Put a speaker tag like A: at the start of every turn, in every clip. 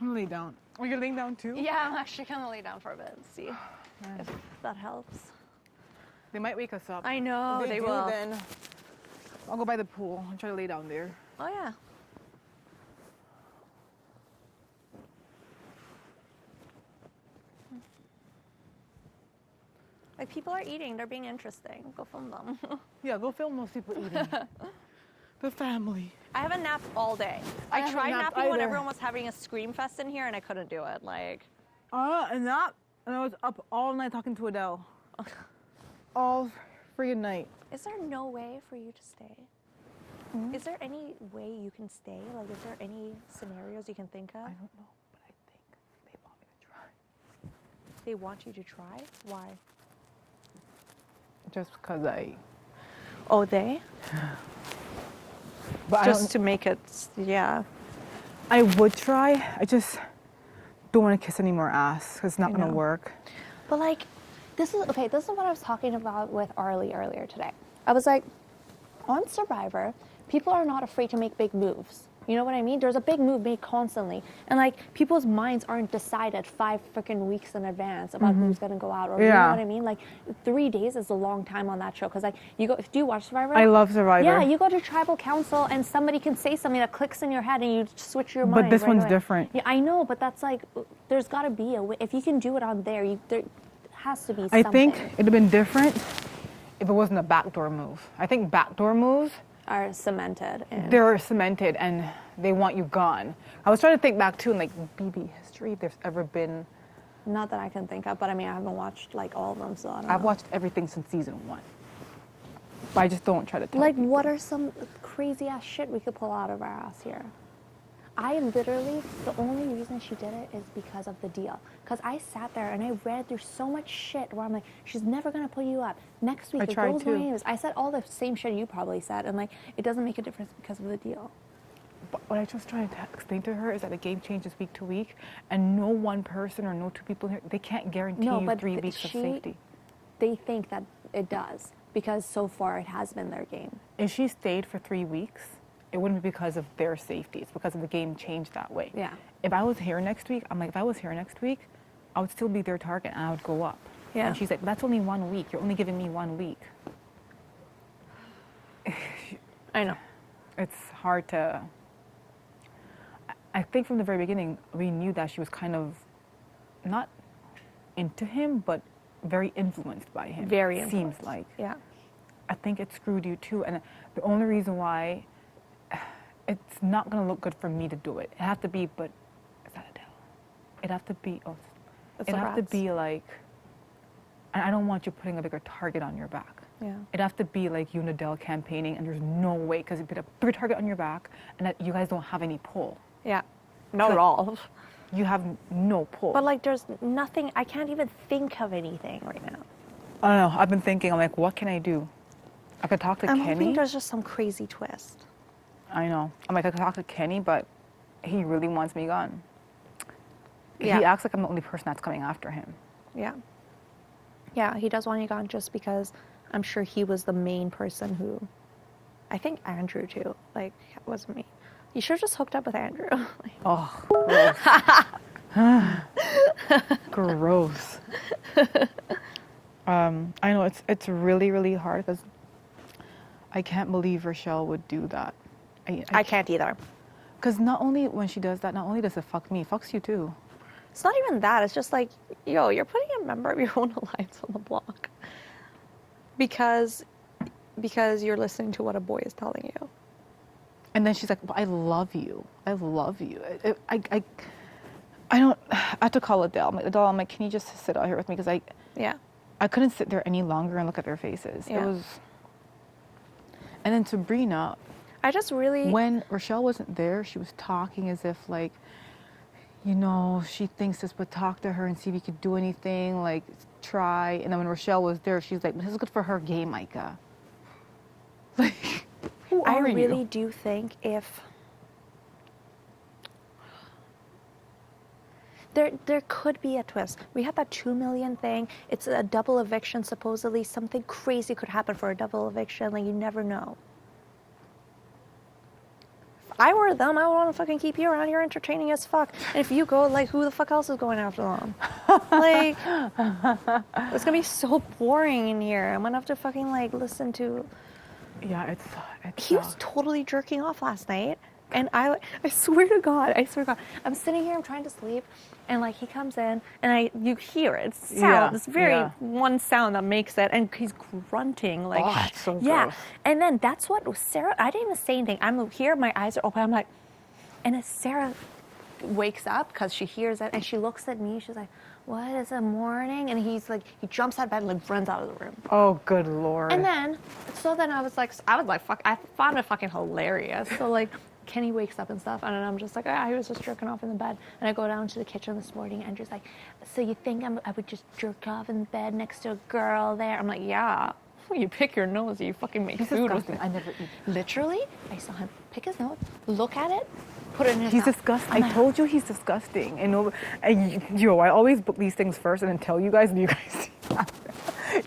A: I'm gonna lay down. Oh, you're laying down too?
B: Yeah, I'm actually gonna lay down for a bit and see if that helps.
A: They might wake us up.
B: I know,
A: If
B: they
A: do,
B: will.
A: Then I'll go by the pool and try to lay down there.
B: Oh yeah. Like people are eating, they're being interesting. Go film them.
A: Yeah, go film most people eating. The family.
B: I haven't napped all day. I
A: haven't
B: tried
A: napped
B: napping when
A: either.
B: everyone was having a scream fest in here and I couldn't do it. Like,
A: And I was up all night talking to Adele. All freaking night.
B: is there no way for you to stay? Is there any way you can stay? Like, is there any scenarios you can think of?
A: I don't know, but I think they want me to try.
B: They want you to try? Why?
A: Just because I...
B: Oh, they?
A: But
B: Just to make it, yeah.
A: I would try. I just don't want to kiss any more ass because it's not going to work.
B: But like, this is what I was talking about with Arlie earlier today. I was like, on Survivor, people are not afraid to make big moves. You know what I mean? There's a big move made constantly. And like, people's minds aren't decided 5 freaking weeks in advance about who's going to go out. Or you know what I mean? Like, 3 days is a long time on that show. Because like, do you watch Survivor?
A: I love Survivor.
B: Yeah, you go to tribal council and somebody can say something that clicks in your head and you switch your mind.
A: But this
B: right
A: one's
B: away.
A: different.
B: Yeah, I know, but that's like, there's got to be a way. If you can do it on there, there has to be something.
A: I think it'd have been different if it wasn't a backdoor move. I think backdoor moves
B: are cemented.
A: They're cemented and they want you gone. I was trying to think back too in like BB history, if there's ever been...
B: Not that I can think of, but I mean, I haven't watched like all of them, so I don't know.
A: I've watched everything since season 1. But I just don't try to tell
B: Like,
A: people.
B: what are some crazy ass shit we could pull out of our ass here? I am literally, the only reason she did it is because of the deal. Because I sat there and I read through so much shit where I'm like, she's never going to put you up. Next week,
A: I
B: the
A: tried
B: girl's
A: too.
B: going to I said all the same shit you probably said, and like, it doesn't make a difference because of the deal.
A: But what I just trying to explain to her is that the game changes week to week, and no one person or no 2 people here, they can't guarantee you 3 weeks of safety.
B: They think that it does, because so far it has been their game.
A: If she stayed for 3 weeks, it wouldn't be because of their safety. It's because of the game changed that way.
B: Yeah.
A: If I was here next week, I'm like, if I was here next week, I would still be their target and I would go up.
B: Yeah.
A: And she's like, that's only 1 week. You're only giving me 1 week.
B: I know.
A: It's hard to... I think from the very beginning, we knew that she was kind of not into him, but very influenced by him.
B: Very influenced.
A: Seems like.
B: Yeah.
A: I think it screwed you too. And the only reason why it's not going to look good for me to do it. It have to be, but is that Adele? It have to be, it have to be like, and I don't want you putting a bigger target on your back.
B: Yeah.
A: It have to be like you and Adele campaigning, and there's no way, because you put a bigger target on your back, and that you guys don't have any pull.
B: Yeah. Not at all.
A: You have no pull.
B: But like, there's nothing, I can't even think of anything right now.
A: I don't know. I've been thinking, I'm like, what can I do? I could talk to Kenny.
B: I'm hoping there's just some crazy twist.
A: I know. I'm like, I could talk to Kenny, but he really wants me gone.
B: Yeah.
A: He acts like I'm the only person that's coming after him.
B: Yeah. Yeah, he does want you gone just because I'm sure he was the main person who, I think Andrew too, like, wasn't me. You should have just hooked up with Andrew.
A: Oh, gross. Gross. I know it's really, really hard because I can't believe Rochelle would do that.
B: I can't either.
A: Because not only when she does that, not only does it fuck me, it fucks you too.
B: It's not even that. It's just like, yo, you're putting a member of your own alliance on the block. Because you're listening to what a boy is telling you.
A: And then she's like, well, I love you. I love you. I don't, I have to call Adele. I'm like, can you just sit out here with me? Because I couldn't sit there any longer and look at their faces.
B: Yeah.
A: It was, and then Sabrina,
B: I just really...
A: when Rochelle wasn't there, she was talking as if like, you know, she thinks this, but talk to her and see if you could do anything, like try. And then when Rochelle was there, she's like, this is good for her game, IKA. Like, who are you?
B: I really do think if... There could be a twist. We had that 2 million thing. It's a double eviction, supposedly. Something crazy could happen for a double eviction. Like, you never know. I were them, I would want to fucking keep you around. You're entertaining as fuck. And if you go, like, who the fuck else is going after them? Like, it's gonna be so boring in here. I'm gonna have to fucking, like, listen to...
A: Yeah, it's
B: He was totally jerking off last night. And I swear to God, I'm sitting here, I'm trying to sleep, and like he comes in, and you hear it, sound, this very one sound that makes it, and he's grunting like,
A: oh, it's so
B: yeah.
A: gross.
B: And then that's what Sarah, I didn't even say anything. I'm here, my eyes are open, I'm like, and as Sarah wakes up because she hears it, and she looks at me, she's like, what, is it morning? And he's like, he jumps out of bed and like runs out of the room.
A: Oh, good Lord.
B: And then, I was like, fuck, I found it fucking hilarious. So like, Kenny wakes up and stuff, and I'm just like, he was just jerking off in the bed. And I go down to the kitchen this morning, and Andrew's like, so you think I would just jerk off in bed next to a girl there? I'm like, yeah. You pick your nose, you fucking make food with it.
A: I never eat.
B: Literally, I saw him pick his nose, look at it, put it in his mouth.
A: He's disgusting. I told you he's disgusting. I always book these things first and then tell you guys, and you guys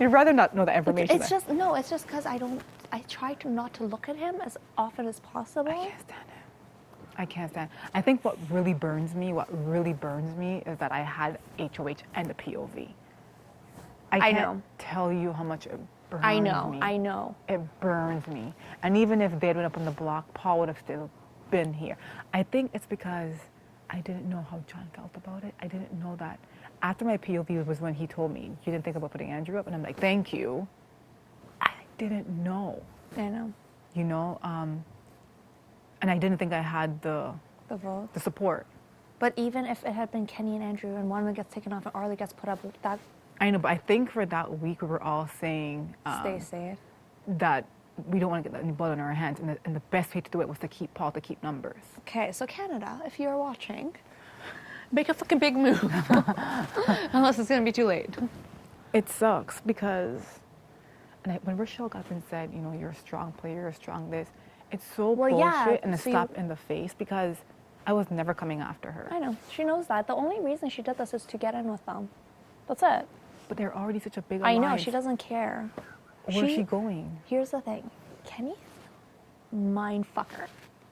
A: you'd rather not know that information.
B: It's just because I try not to look at him as often as possible.
A: I can't stand it. I think what really burns me is that I had HOH and the POV. I can't tell you how much it burns me.
B: I know.
A: It burns me. And even if they'd been up on the block, Paul would have still been here. I think it's because I didn't know how John felt about it. I didn't know that. After my POV was when he told me, you didn't think about putting Andrew up? And I'm like, thank you. I didn't know.
B: I know.
A: You know? And I didn't think I had the
B: vote,
A: the support.
B: But even if it had been Kenny and Andrew, and one of them gets taken off and Arlie gets put up, that...
A: I know, but I think for that week we were all saying...
B: stay safe.
A: That we don't want to get any blood on our hands, and the best way to do it was to keep Paul, to keep numbers.
B: Okay, so Canada, if you're watching, make a fucking big move. Unless it's going to be too late.
A: It sucks because... And when Rochelle got up and said, you know, you're a strong player, you're a strong this... It's so bullshit and a slap in the face because I was never coming after her.
B: I know. She knows that. The only reason she did this is to get in with them. That's it.
A: But they're already such a big alliance.
B: I know. She doesn't care.
A: Where's she going?
B: Here's the thing. Kenny's mind fucker.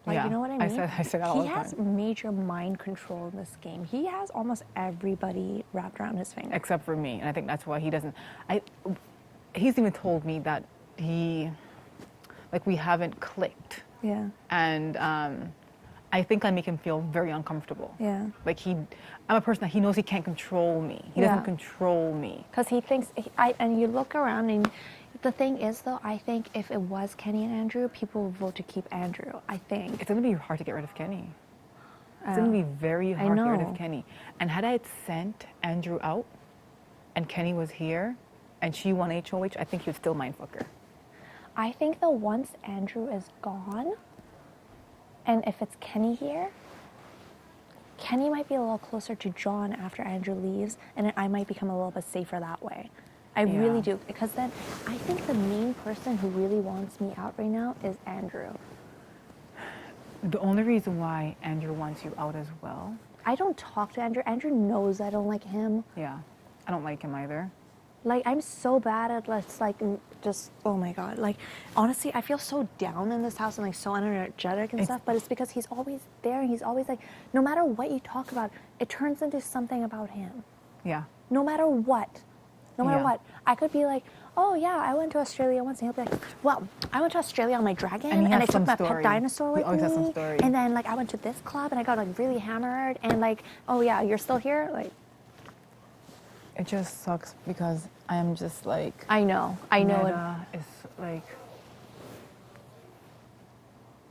B: Like, you know what I mean?
A: I said that all the time.
B: He has major mind control in this game. He has almost everybody wrapped around his finger.
A: Except for me. And I think that's why he doesn't... He's even told me that we haven't clicked.
B: Yeah.
A: And I think I make him feel very uncomfortable.
B: Yeah.
A: Like I'm a person that he knows he can't control me. He doesn't control me.
B: Because he thinks, and you look around, and the thing is, though, I think if it was Kenny and Andrew, people would vote to keep Andrew, I think.
A: It's going to be hard to get rid of Kenny. It's going to be very hard to get rid of Kenny. And had I had sent Andrew out, and Kenny was here, and she won HOH, I think he would still mindfuck her.
B: I think that once Andrew is gone, and if it's Kenny here, Kenny might be a little closer to John after Andrew leaves, and I might become a little bit safer that way. I really do, because then I think the main person who really wants me out right now is Andrew.
A: The only reason why Andrew wants you out as well...
B: I don't talk to Andrew. Andrew knows I don't like him.
A: Yeah, I don't like him either.
B: Like, I'm so bad at, just, oh my God. Like, honestly, I feel so down in this house and, like, so energetic and stuff, but it's because he's always there, and he's always, like, no matter what you talk about, it turns into something about him.
A: Yeah.
B: No matter what. No matter what. I could be like, oh, yeah, I went to Australia once, and he'll be like, well, I went to Australia on my dragon, and I took my pet dinosaur with me, and then, like, I went to this club, and I got, like, really hammered, and, like, oh, yeah, you're still here? Like...
A: It just sucks because I am just like...
B: I know.
A: It's like...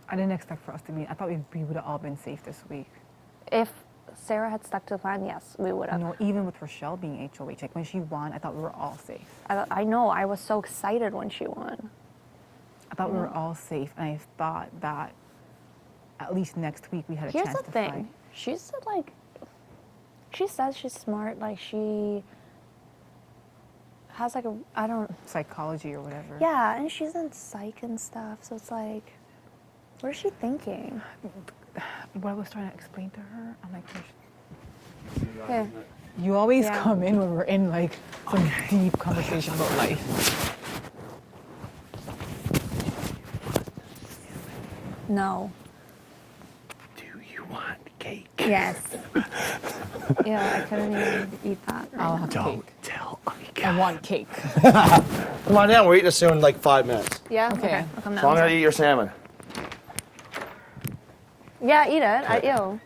A: I didn't expect for us to be... I thought we would have all been safe this week.
B: If Sarah had stuck to the plan, yes, we would have.
A: No, even with Rochelle being HOH, like when she won, I thought we were all safe.
B: I know. I was so excited when she won.
A: I thought we were all safe, and I thought that at least next week we had a chance to fight.
B: Here's the thing. She said, like... She says she's smart, like she... has like
A: psychology or whatever.
B: Yeah, and she's in psych and stuff, so it's like, what is she thinking?
A: What I was trying to explain to her, I'm like,
B: yeah.
A: You always come in when we're in like some deep conversation about life.
B: No. Yes. Yeah, I couldn't even eat that. Right
A: I'll
B: now.
A: have
C: Don't
A: cake.
C: tell
A: I
C: Ika.
A: want cake.
D: Come on down. We're eating soon in like 5 minutes.
B: Yeah.
A: Okay.
B: I'll come
D: So I'm
B: down.
D: gonna eat your salmon.
B: Yeah, eat it. Ew.